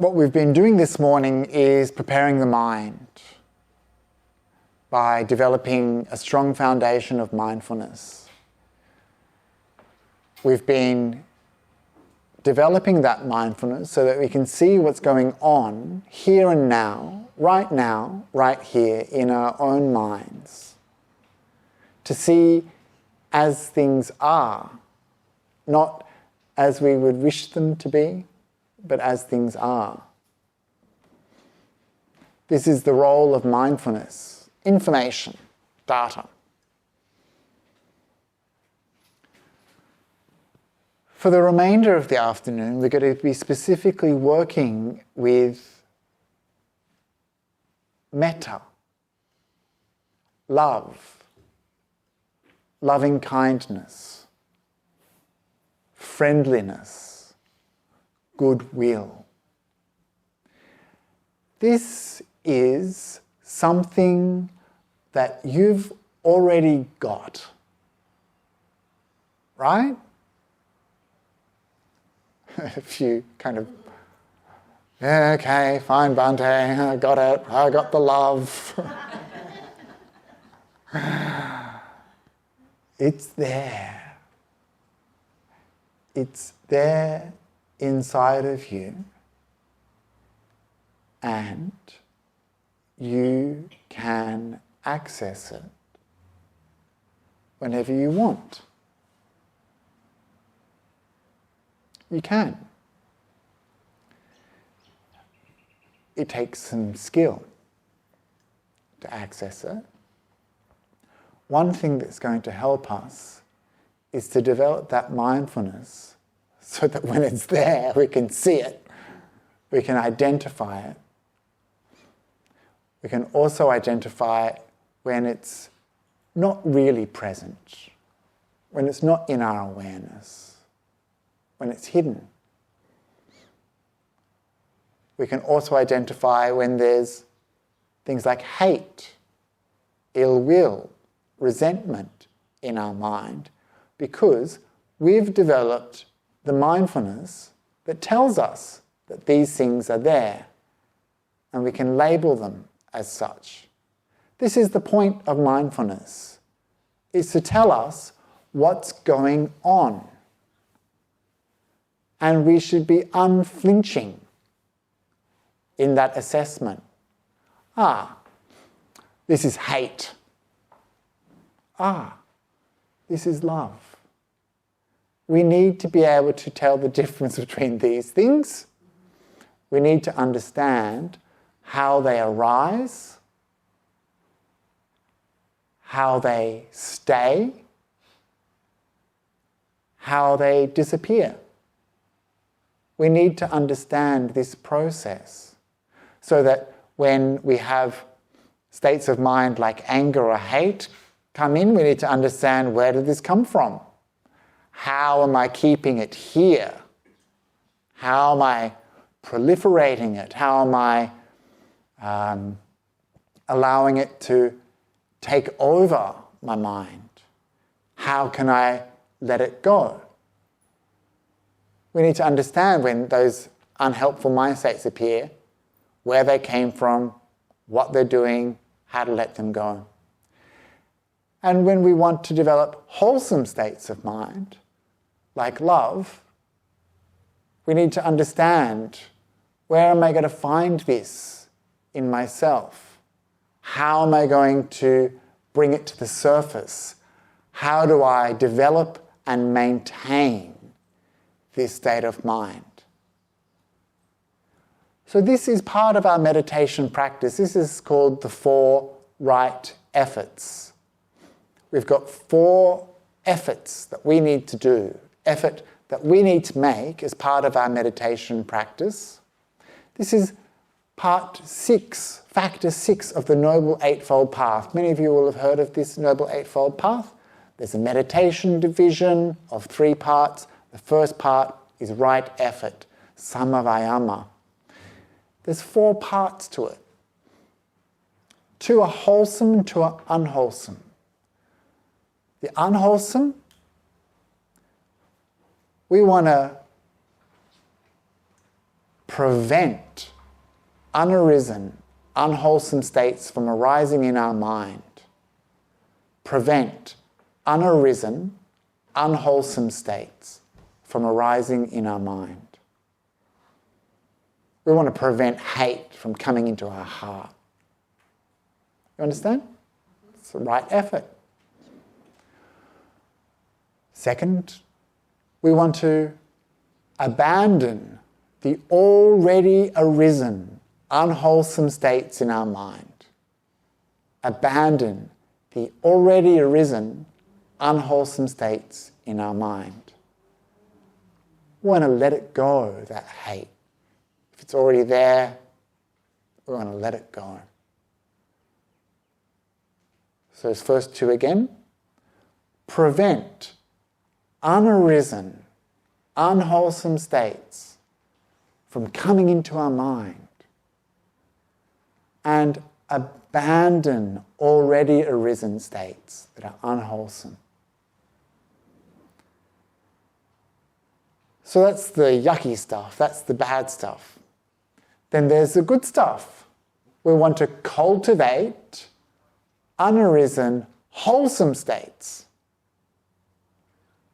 What we've been doing this morning is preparing the mind by developing a strong foundation of mindfulness. We've been developing that mindfulness so that we can see what's going on here and now, right here in our own minds. To see as things are, not as we would wish them to be, but as things are. This is the role of mindfulness, information, data. For the remainder of the afternoon, we're going to be specifically working with metta, love, loving kindness, friendliness, goodwill. This is something that you've already got, right? If you kind of, yeah, okay, fine, Bhante, I got it, I got the love. It's there. It's there inside of you, and you can access it whenever you want. You can. It takes some skill to access it. One thing that's going to help us is to develop that mindfulness so that when it's there, we can see it, we can identify it. We can also identify it when it's not really present, when it's not in our awareness, when it's hidden. We can also identify when there's things like hate, ill will, resentment in our mind, because we've developed the mindfulness that tells us that these things are there, and we can label them as such. This is the point of mindfulness, is to tell us what's going on. And we should be unflinching in that assessment. This is hate. This is love. We need to be able to tell the difference between these things. We need to understand how they arise, how they stay, how they disappear. We need to understand this process so that when we have states of mind like anger or hate come in, we need to understand, where did this come from? How am I keeping it here? How am I proliferating it? How am I allowing it to take over my mind? How can I let it go? We need to understand when those unhelpful mind states appear, where they came from, what they're doing, how to let them go. And when we want to develop wholesome states of mind, like love, we need to understand, where am I going to find this in myself? How am I going to bring it to the surface? How do I develop and maintain this state of mind? So this is part of our meditation practice. This is called the 4 right efforts. We've got 4 efforts that we need to do, effort that we need to make as part of our meditation practice. This is part 6, factor 6 of the Noble Eightfold Path. Many of you will have heard of this Noble Eightfold Path. There's a meditation division of 3 parts. The first part is right effort, samavayama. There's 4 parts to it. 2 are wholesome and 2 are unwholesome. The unwholesome, we want to prevent unarisen, unwholesome states from arising in our mind. Prevent unarisen, unwholesome states from arising in our mind. We want to prevent hate from coming into our heart. You understand? It's the right effort. Second, we want to abandon the already arisen, unwholesome states in our mind. Abandon the already arisen, unwholesome states in our mind. We want to let it go, that hate. If it's already there, we want to let it go. So those first two again. Prevent unarisen, unwholesome states from coming into our mind, and abandon already arisen states that are unwholesome. So that's the yucky stuff, that's the bad stuff. Then there's the good stuff. We want to cultivate unarisen, wholesome states.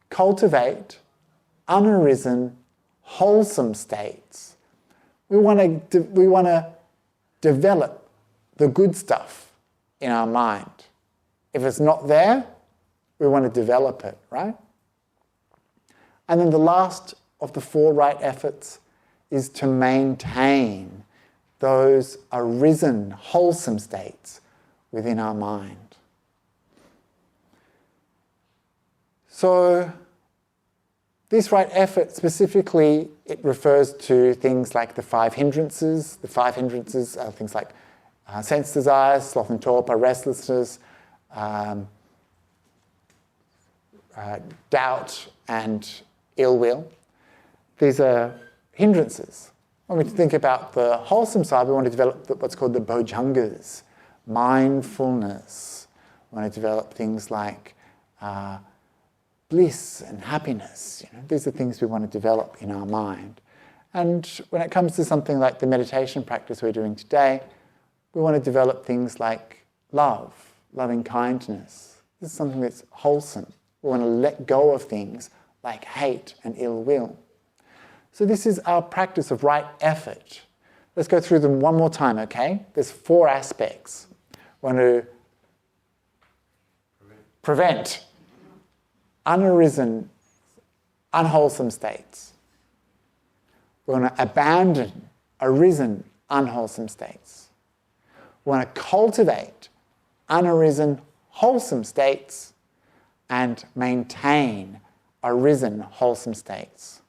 Cultivate unarisen, wholesome states. We want to develop the good stuff in our mind. If it's not there, we want to develop it, right? And then the last of the four right efforts is to maintain those arisen, wholesome states within our mind. So this right effort specifically, it refers to things like the five hindrances. The five hindrances are things like sense desires, sloth and torpor, restlessness, doubt and ill will. These are hindrances. When we think about the wholesome side, we want to develop what's called the bojjhangas, mindfulness. We want to develop things like bliss and happiness. These are things we want to develop in our mind. And when it comes to something like the meditation practice we're doing today, we want to develop things like love, loving kindness. This is something that's wholesome. We want to let go of things like hate and ill will. So this is our practice of right effort. Let's go through them one more time, okay? There's four aspects. We want to prevent unarisen, unwholesome states. We want to abandon arisen, unwholesome states. We want to cultivate unarisen, wholesome states and maintain arisen, wholesome states.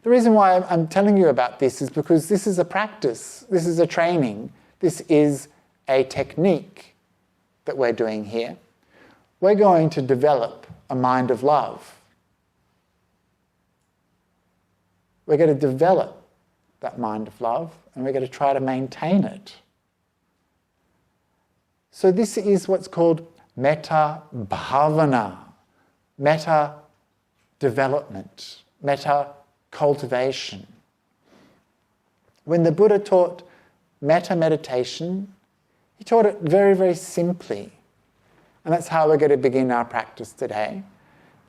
The reason why I'm telling you about this is because this is a practice, this is a training, this is a technique that we're doing here. We're going to develop a mind of love. We're going to develop that mind of love and we're going to try to maintain it. So this is what's called metta bhavana, metta development, metta cultivation. When the Buddha taught metta meditation, he taught it very, very simply. And that's how we're going to begin our practice today,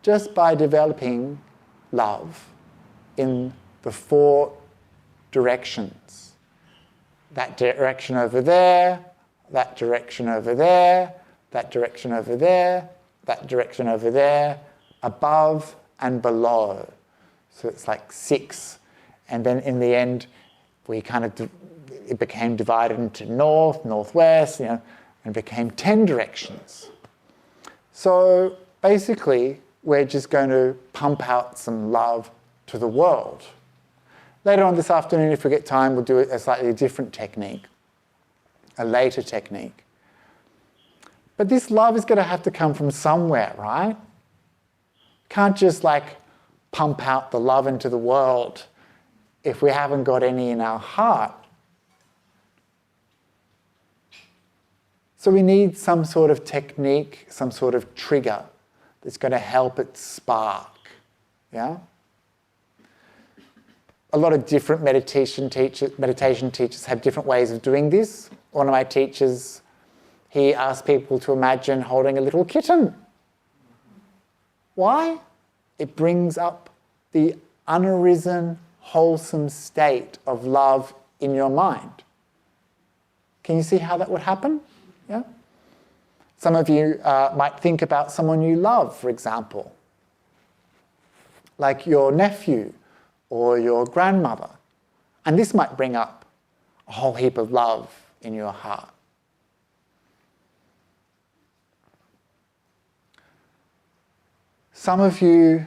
just by developing love in the four directions. That direction over there, that direction over there, that direction over there, that direction over there, above and below. So it's like 6. And then in the end, it became divided into north, northwest, and became 10 directions. So basically, we're just going to pump out some love to the world. Later on this afternoon, if we get time, we'll do a slightly different technique, a later technique. But this love is going to have to come from somewhere, right? Can't just pump out the love into the world if we haven't got any in our heart. So we need some sort of technique, some sort of trigger that's going to help it spark. Yeah? a lot of different meditation teachers have different ways of doing this. One of my teachers, he asked people to imagine holding a little kitten. Why? It brings up the unarisen, wholesome state of love in your mind. Can you see how that would happen? Yeah. Some of you might think about someone you love, for example, like your nephew or your grandmother. And this might bring up a whole heap of love in your heart. Some of you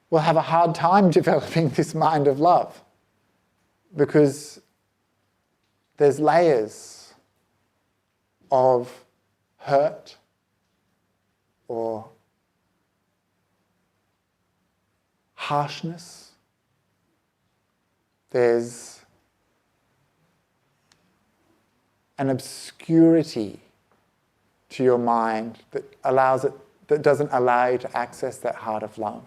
will have a hard time developing this mind of love because there's layers of hurt or harshness. There's an obscurity to your mind that doesn't allow you to access that heart of love.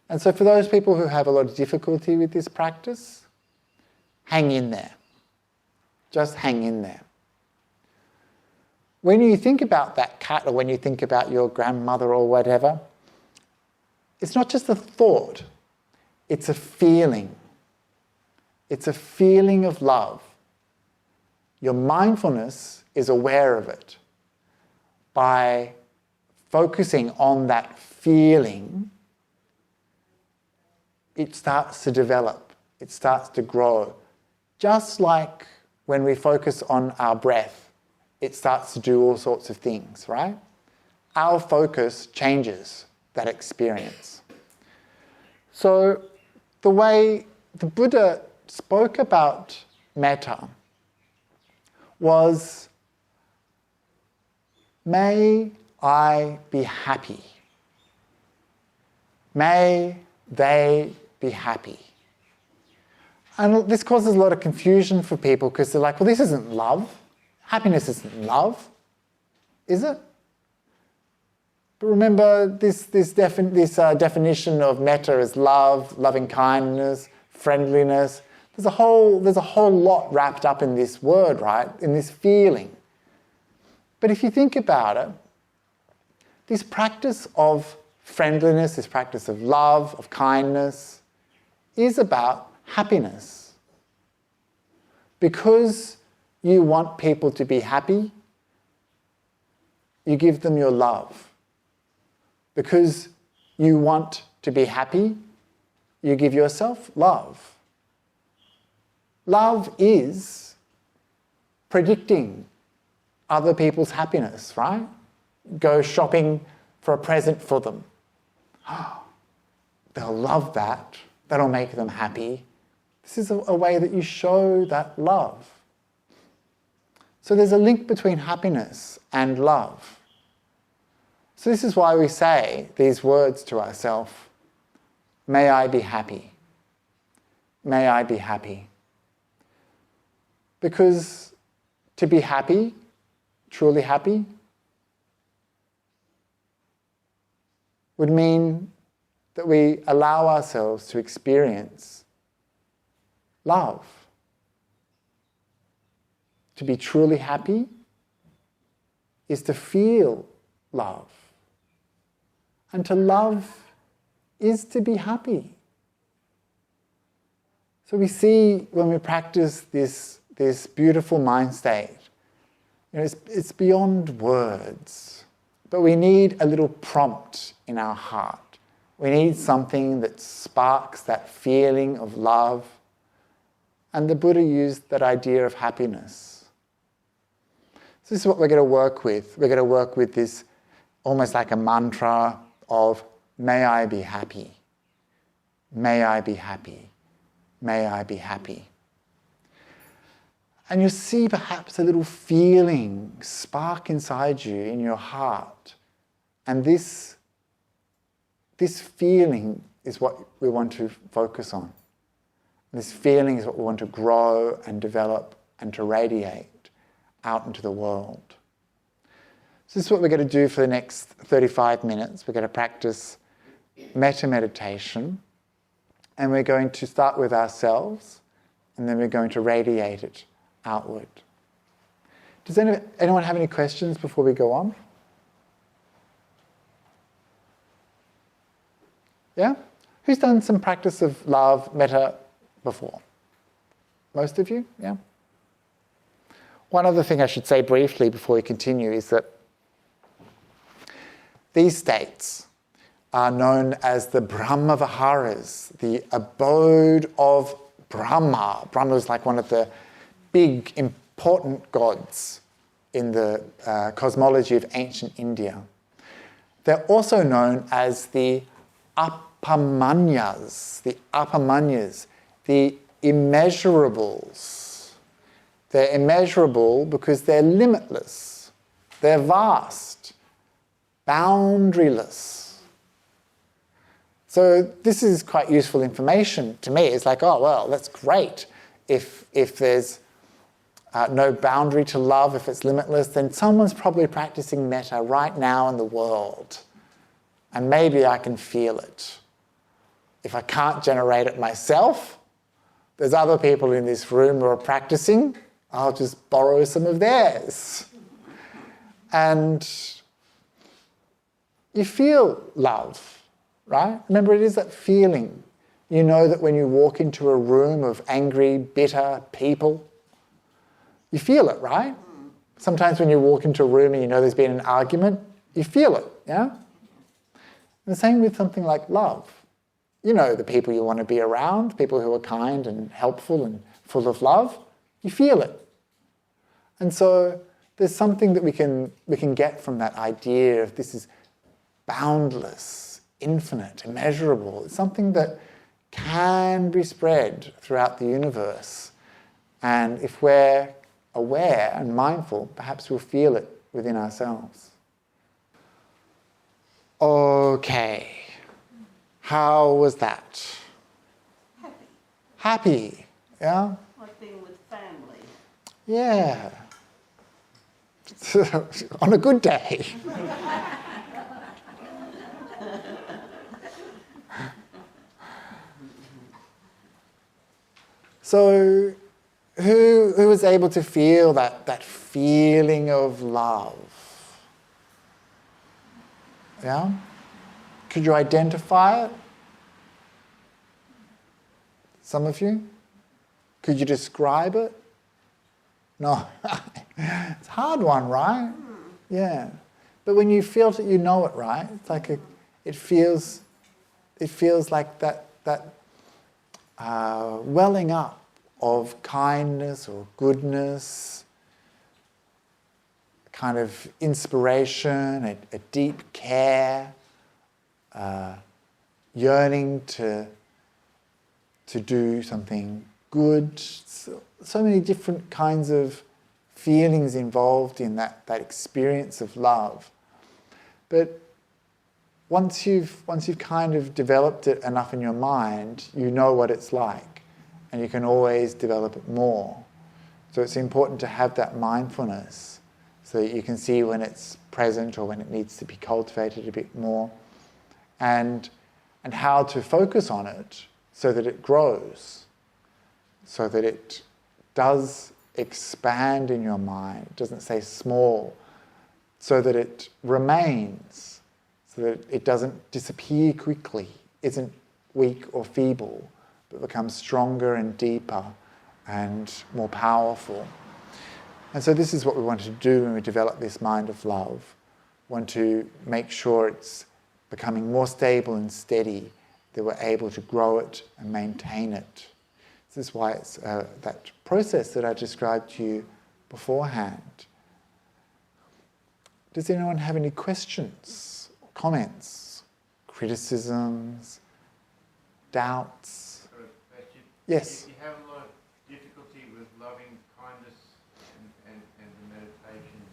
And so for those people who have a lot of difficulty with this practice, hang in there. Just hang in there. When you think about that cat or when you think about your grandmother or whatever, it's not just a thought, it's a feeling. It's a feeling of love. Your mindfulness is aware of it. By focusing on that feeling, it starts to develop, it starts to grow. Just like when we focus on our breath, it starts to do all sorts of things, right? Our focus changes that experience. So the way the Buddha spoke about metta was, may I be happy. May they be happy. And this causes a lot of confusion for people because they're like, well, this isn't love. Happiness isn't love, is it? But remember this definition of metta as love, loving kindness, friendliness. There's a whole lot wrapped up in this word, right? In this feeling. But if you think about it, this practice of friendliness, this practice of love, of kindness, is about happiness. Because you want people to be happy, you give them your love. Because you want to be happy, you give yourself love. Love is predicting other people's happiness, right? Go shopping for a present for them. They'll love that. That'll make them happy. This is a way that you show that love. So there's a link between happiness and love. So this is why we say these words to ourselves. May I be happy. May I be happy. Because to be happy, truly happy, would mean that we allow ourselves to experience love. To be truly happy is to feel love. And to love is to be happy. So we see when we practice this beautiful mind state, it's beyond words, but we need a little prompt in our heart. We need something that sparks that feeling of love. And the Buddha used that idea of happiness. So this is what we're going to work with. We're going to work with this almost like a mantra of, may I be happy. May I be happy. May I be happy. And you'll see perhaps a little feeling spark inside you in your heart. And this feeling is what we want to focus on. This feeling is what we want to grow and develop and to radiate out into the world. this is what we're going to do for the next 35 minutes. We're going to practice metta meditation, and we're going to start with ourselves, and then we're going to radiate it outward. Does anyone have any questions before we go on? Yeah? Who's done some practice of love, metta before? Most of you? Yeah? One other thing I should say briefly before we continue is that these states are known as the Brahma Viharas, the abode of Brahma. Brahma is like one of the big, important gods in the cosmology of ancient India. They're also known as the Apamanyas, the immeasurables. They're immeasurable because they're limitless, they're vast, boundaryless. So this is quite useful information to me. It's like, oh, well, that's great. If there's no boundary to love, if it's limitless, then someone's probably practicing metta right now in the world. And maybe I can feel it. If I can't generate it myself, there's other people in this room who are practicing. I'll just borrow some of theirs. And you feel love, right? Remember, it is that feeling. You know that when you walk into a room of angry, bitter people, you feel it, right? Sometimes when you walk into a room and you know there's been an argument, you feel it, yeah? And the same with something like love. You know the people you want to be around, people who are kind and helpful and full of love, you feel it. And so there's something that we can get from that idea of this is boundless, infinite, immeasurable. It's something that can be spread throughout the universe. And if we're aware and mindful, perhaps we'll feel it within ourselves. Okay. How was that? Happy. Yeah? Like being with family. Yeah. On a good day. So, who was able to feel that feeling of love? Yeah? Could you identify it? Some of you? Could you describe it? No. It's a hard one, right? Yeah. But when you feel it, you know it, right? It's like it feels like that welling up of kindness or goodness, kind of inspiration, a deep care, yearning to do something good. So many different kinds of feelings involved in that experience of love. But once you've kind of developed it enough in your mind, you know what it's like, and you can always develop it more. So it's important to have that mindfulness so that you can see when it's present or when it needs to be cultivated a bit more, and how to focus on it so that it grows, so that it does expand in your mind. It doesn't stay small, so that it remains, so that it doesn't disappear quickly, isn't weak or feeble, but becomes stronger and deeper and more powerful. And so this is what we want to do when we develop this mind of love. We want to make sure it's becoming more stable and steady, that we're able to grow it and maintain it. This is why it's that process that I described to you beforehand. Does anyone have any questions, comments, criticisms, doubts? Yes? You have a lot of difficulty with loving kindness and the meditations,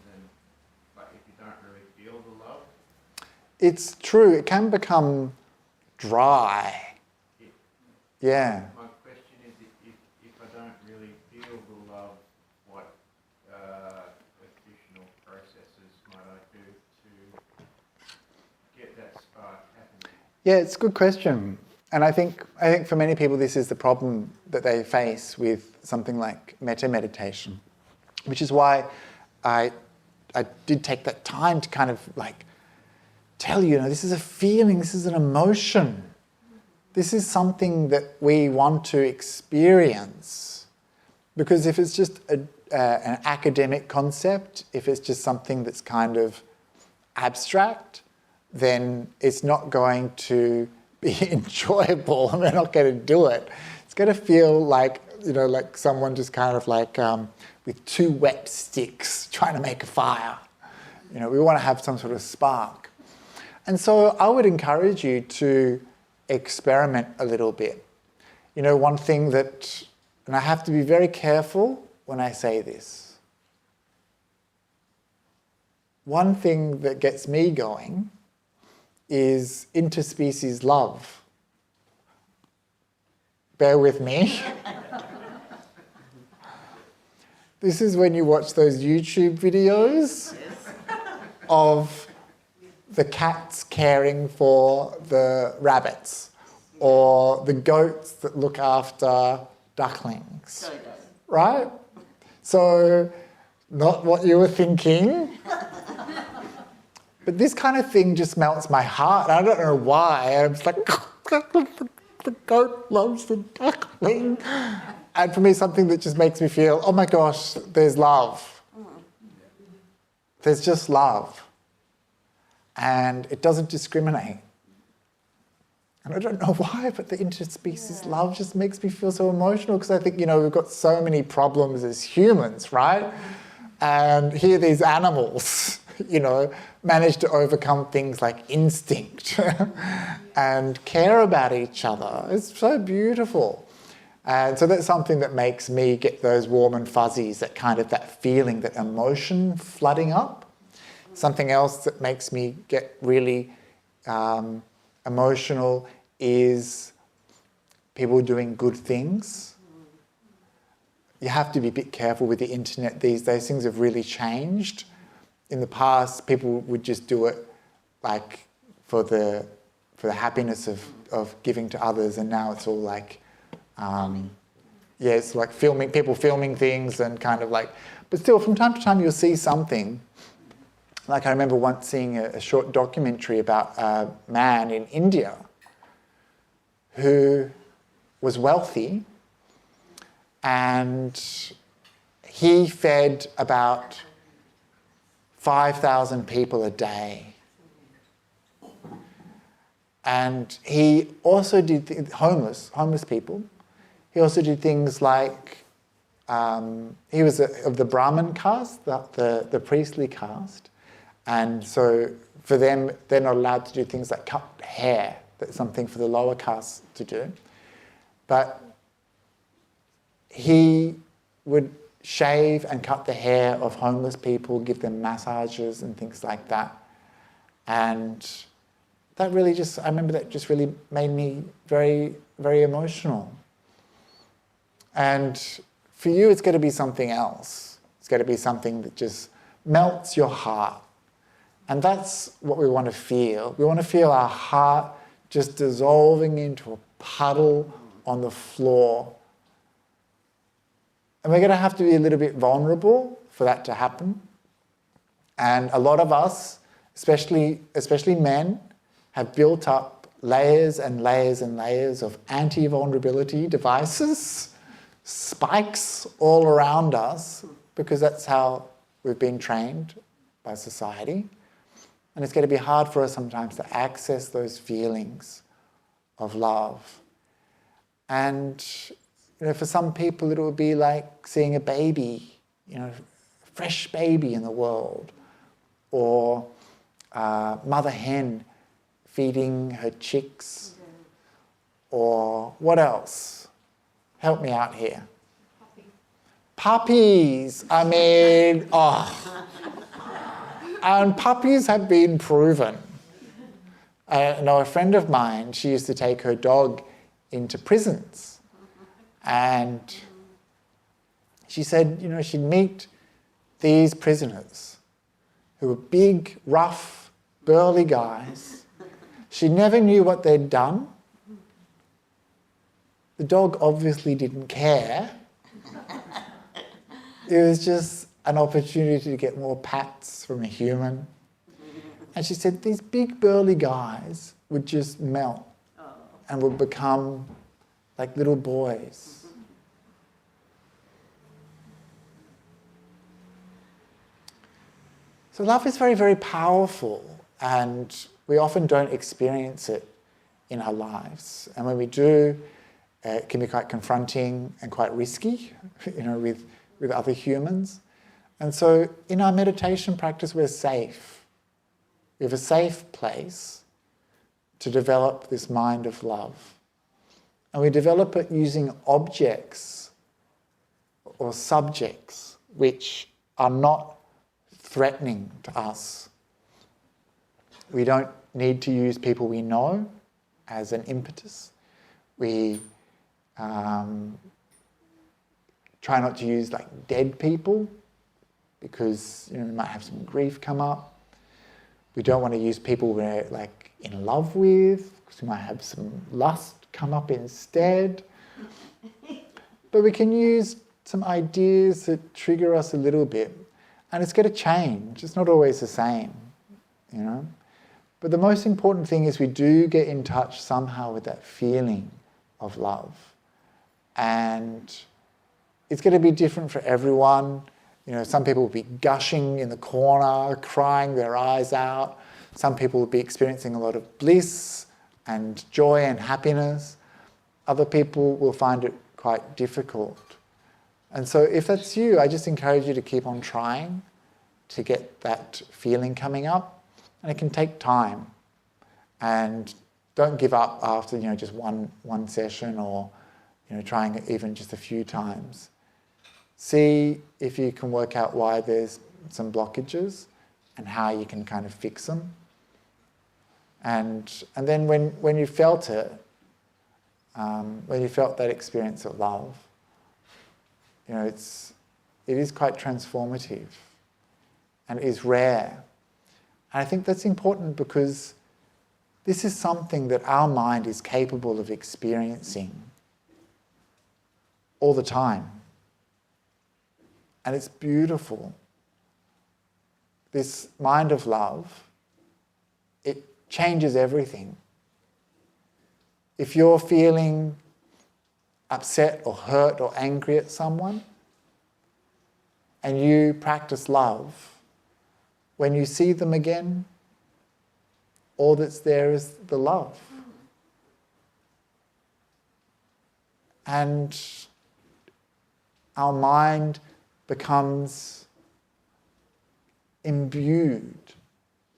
but if you don't really feel the love? It's true, it can become dry. Yeah. My question is, if I don't really feel the love, what additional processes might I do Yeah, it's a good question. And I think for many people this is the problem that they face with something like metta meditation, which is why I did take that time to kind of like tell you, this is a feeling, this is an emotion. This is something that we want to experience. Because if it's just an academic concept, if it's just something that's kind of abstract, then it's not going to be enjoyable and we're not going to do it. It's going to feel like, like someone just kind of like with two wet sticks trying to make a fire. We want to have some sort of spark. And so I would encourage you to experiment a little bit. One thing that, and I have to be very careful when I say this, one thing that gets me going is interspecies love. Bear with me. This is when you watch those YouTube videos of the cats caring for the rabbits or the goats that look after ducklings. Right? So, not what you were thinking. But this kind of thing just melts my heart. I don't know why. I'm just like, the goat loves the duckling. And for me, something that just makes me feel, oh my gosh, there's love. There's just love. And it doesn't discriminate. And I don't know why, but the interspecies love just makes me feel so emotional because I think, we've got so many problems as humans, right? And here these animals, manage to overcome things like instinct and care about each other. It's so beautiful. And so that's something that makes me get those warm and fuzzies, that feeling, that emotion flooding up. Something else that makes me get really emotional is people doing good things. You have to be a bit careful with the internet these days. Things have really changed. In the past, people would just do it like for the happiness of giving to others, and now it's all like, it's like people filming things and kind of like, but still from time to time you'll see something. Like I remember once seeing a short documentary about a man in India who was wealthy and he fed about 5,000 people a day. And he also did homeless people. He also did things like, he was of the Brahmin caste, the priestly caste. And so for them, they're not allowed to do things like cut hair. That's something for the lower caste to do. But he would shave and cut the hair of homeless people, give them massages and things like that. And that really I remember that just really made me very, very emotional. And for you, it's got to be something else. It's got to be something that just melts your heart. And that's what we want to feel. We want to feel our heart just dissolving into a puddle on the floor. And we're going to have to be a little bit vulnerable for that to happen. And a lot of us, especially men, have built up layers and layers and layers of anti-vulnerability devices, spikes all around us, because that's how we've been trained by society. And it's going to be hard for us sometimes to access those feelings of love. And for some people it will be like seeing a baby, a fresh baby in the world, or a mother hen feeding her chicks, or what else? Help me out here. Puppies. I mean, and puppies have been proven. I know a friend of mine, she used to take her dog into prisons. And she said, she'd meet these prisoners who were big, rough, burly guys. She never knew what they'd done. The dog obviously didn't care. It was just an opportunity to get more pats from a human. And she said these big burly guys would just melt and would become like little boys. So love is very, very powerful, and we often don't experience it in our lives. And when we do, it can be quite confronting and quite risky, with other humans. And so in our meditation practice, we're safe. We have a safe place to develop this mind of love. And we develop it using objects or subjects which are not threatening to us. We don't need to use people we know as an impetus. We try not to use like dead people because we might have some grief come up. We don't want to use people we're like in love with because we might have some lust come up instead. But we can use some ideas that trigger us a little bit, and it's going to change. It's not always the same, But the most important thing is we do get in touch somehow with that feeling of love. And it's going to be different for everyone. Some people will be gushing in the corner, crying their eyes out. Some people will be experiencing a lot of bliss and joy and happiness. Other people will find it quite difficult. And so if that's you, I just encourage you to keep on trying to get that feeling coming up. And it can take time. And don't give up after just one session or trying it even just a few times. See if you can work out why there's some blockages and how you can kind of fix them. And then when you felt it, when you felt that experience of love, it is quite transformative and it is rare. And I think that's important because this is something that our mind is capable of experiencing all the time. And it's beautiful. This mind of love, it changes everything. If you're feeling upset or hurt or angry at someone, and you practice love, when you see them again, all that's there is the love. And our mind becomes imbued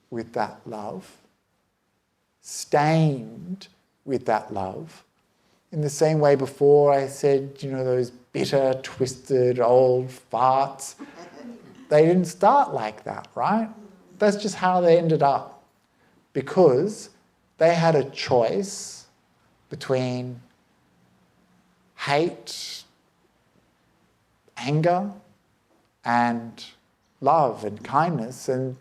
with that love, stained with that love. In the same way before I said, those bitter, twisted, old farts, they didn't start like that, right? That's just how they ended up. Because they had a choice between hate, anger, and love and kindness, and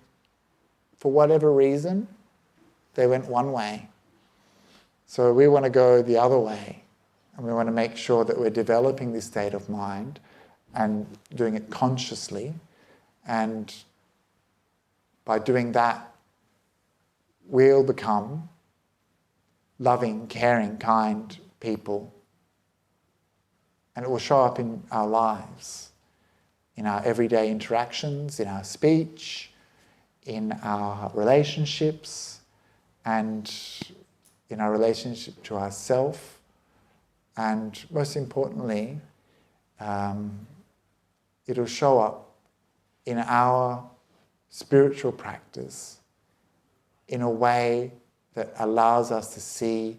for whatever reason, they went one way. So we want to go the other way, and we want to make sure that we're developing this state of mind and doing it consciously, and by doing that, we'll become loving, caring, kind people. And it will show up in our lives, in our everyday interactions, in our speech, in our relationships, and in our relationship to ourselves. And most importantly, it'll show up in our spiritual practice in a way that allows us to see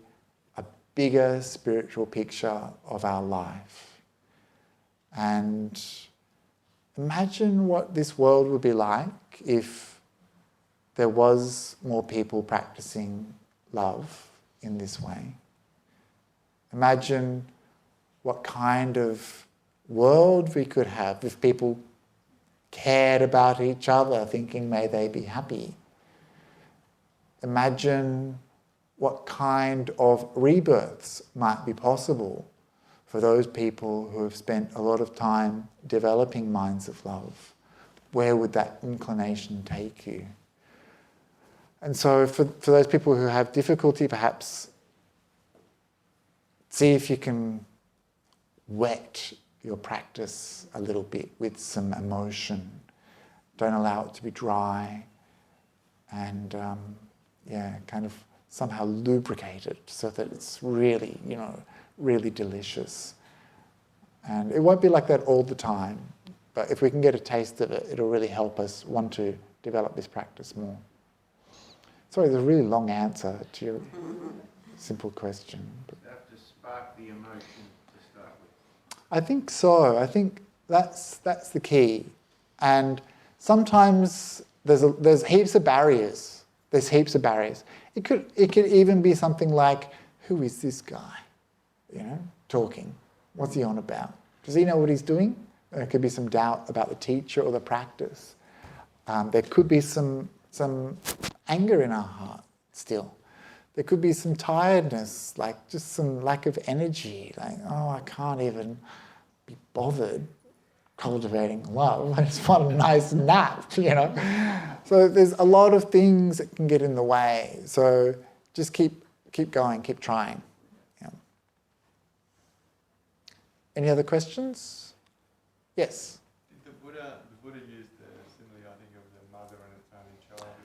a bigger spiritual picture of our life. And imagine what this world would be like if there was more people practicing love in this way. Imagine what kind of world we could have if people cared about each other, thinking, may they be happy. Imagine what kind of rebirths might be possible for those people who have spent a lot of time developing minds of love. Where would that inclination take you? And so for those people who have difficulty, perhaps see if you can wet your practice a little bit with some emotion. Don't allow it to be dry, and kind of somehow lubricate it so that it's really, really delicious. And it won't be like that all the time, but if we can get a taste of it, it'll really help us want to develop this practice more. Sorry, there's a really long answer to your simple question. But You have to spark the emotion to start with. I think so. I think that's the key. And sometimes there's heaps of barriers. There's heaps of barriers. It could even be something like, who is this guy? Talking. What's he on about? Does he know what he's doing? There could be some doubt about the teacher or the practice. There could be some anger in our heart still. There could be some tiredness, like just some lack of energy, like, I can't even be bothered cultivating love. I just want a nice nap, So there's a lot of things that can get in the way. So just keep going, keep trying. Yeah. Any other questions? Yes? The Buddha used the simile, I think, of the mother and its only child.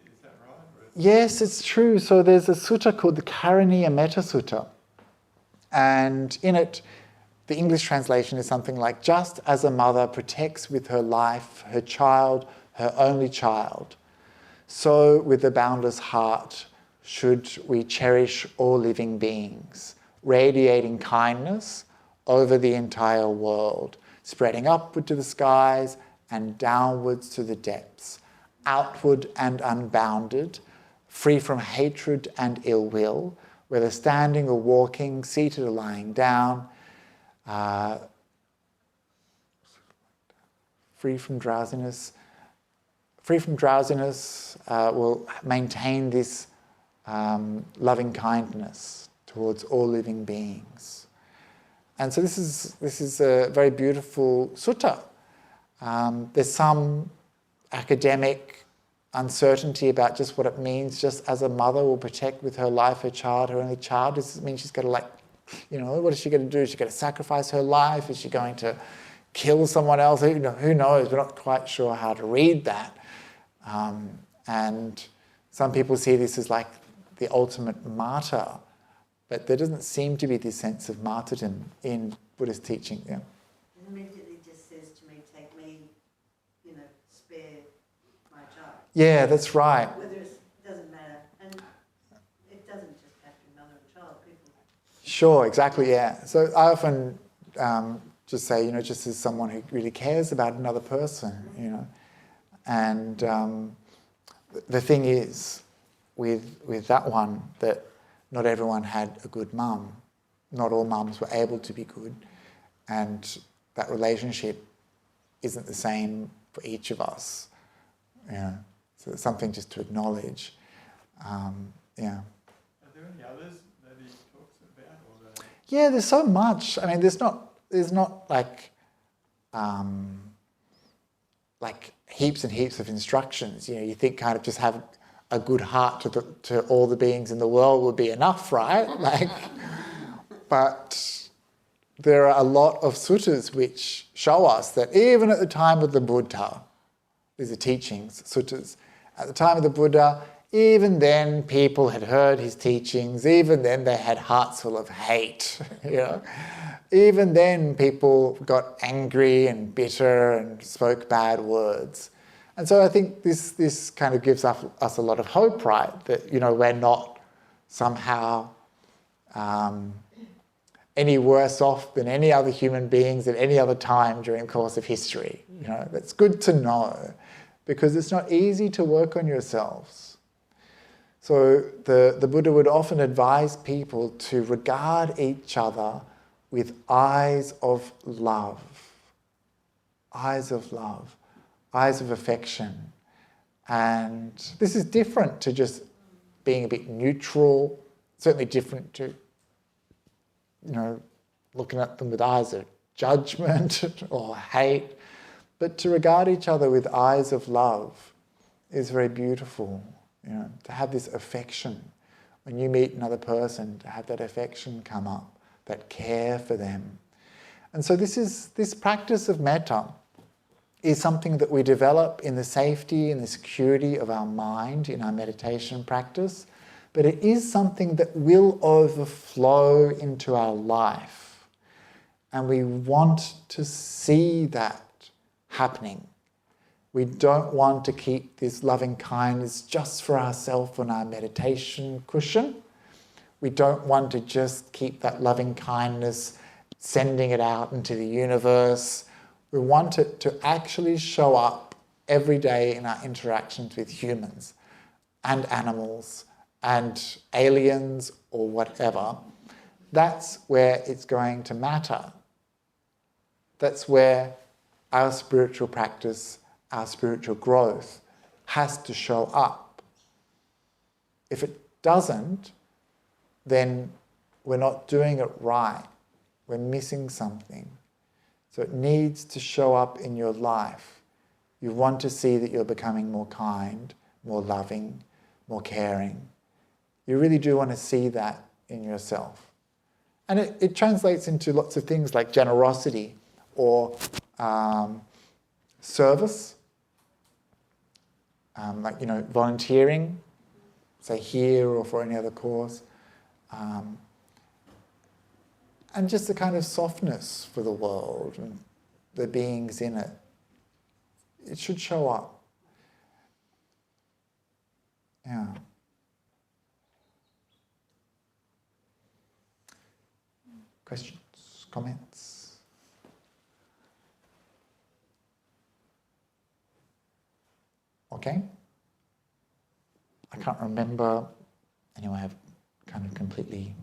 Is that right? Yes, it's true. So there's a sutta called the Karaniya matasuta. And in it, the English translation is something like, just as a mother protects with her life her child, her only child, so with the boundless heart should we cherish all living beings, radiating kindness over the entire world, spreading upward to the skies and downwards to the depths, outward and unbounded, free from hatred and ill will, whether standing or walking, seated or lying down, free from drowsiness. Free from drowsiness will maintain this loving kindness towards all living beings. And so this is a very beautiful sutta. There's some academic uncertainty about just what it means. Just as a mother will protect with her life her child, her only child, does it mean she's got to what is she going to do? Is she going to sacrifice her life? Is she going to kill someone else? Who knows? We're not quite sure how to read that. And some people see this as like the ultimate martyr, but there doesn't seem to be this sense of martyrdom in Buddhist teaching. Yeah. It immediately just says to me, take me, spare my child. Yeah, that's right. Whether it doesn't matter. And it doesn't just have to be mother and child. People. Sure, exactly, yeah. So I often just say, just as someone who really cares about another person, And the thing is, with that one, that not everyone had a good mum. Not all mums were able to be good. And that relationship isn't the same for each of us. So it's something just to acknowledge. Are there any others that he talks about? Yeah, there's so much. I mean, there's not like heaps and heaps of instructions. You think kind of just have a good heart to all the beings in the world would be enough, right? But there are a lot of suttas which show us that even at the time of the Buddha, these are teachings, suttas, at the time of the Buddha, even then people had heard his teachings, even then they had hearts full of hate, Even then people got angry and bitter and spoke bad words. And so I think this kind of gives us a lot of hope, right? That, we're not somehow any worse off than any other human beings at any other time during the course of history. That's good to know, because it's not easy to work on yourselves. So the Buddha would often advise people to regard each other with eyes of love, eyes of affection. And this is different to just being a bit neutral, certainly different to, looking at them with eyes of judgment or hate, but to regard each other with eyes of love is very beautiful. To have this affection. When you meet another person, to have that affection come up, that care for them. And so this practice of metta is something that we develop in the safety and the security of our mind in our meditation practice, but it is something that will overflow into our life. And we want to see that happening. We don't want to keep this loving kindness just for ourselves on our meditation cushion. We don't want to just keep that loving kindness, sending it out into the universe. We want it to actually show up every day in our interactions with humans and animals and aliens or whatever. That's where it's going to matter. That's where our spiritual practice, our spiritual growth has to show up. If it doesn't, then we're not doing it right. We're missing something. So it needs to show up in your life. You want to see that you're becoming more kind, more loving, more caring. You really do want to see that in yourself. And it translates into lots of things like generosity or service, volunteering, say here or for any other cause. And just a kind of softness for the world and the beings in it. It should show up. Yeah. Questions? Comments? Okay. I can't remember. Anyway, I've kind of completely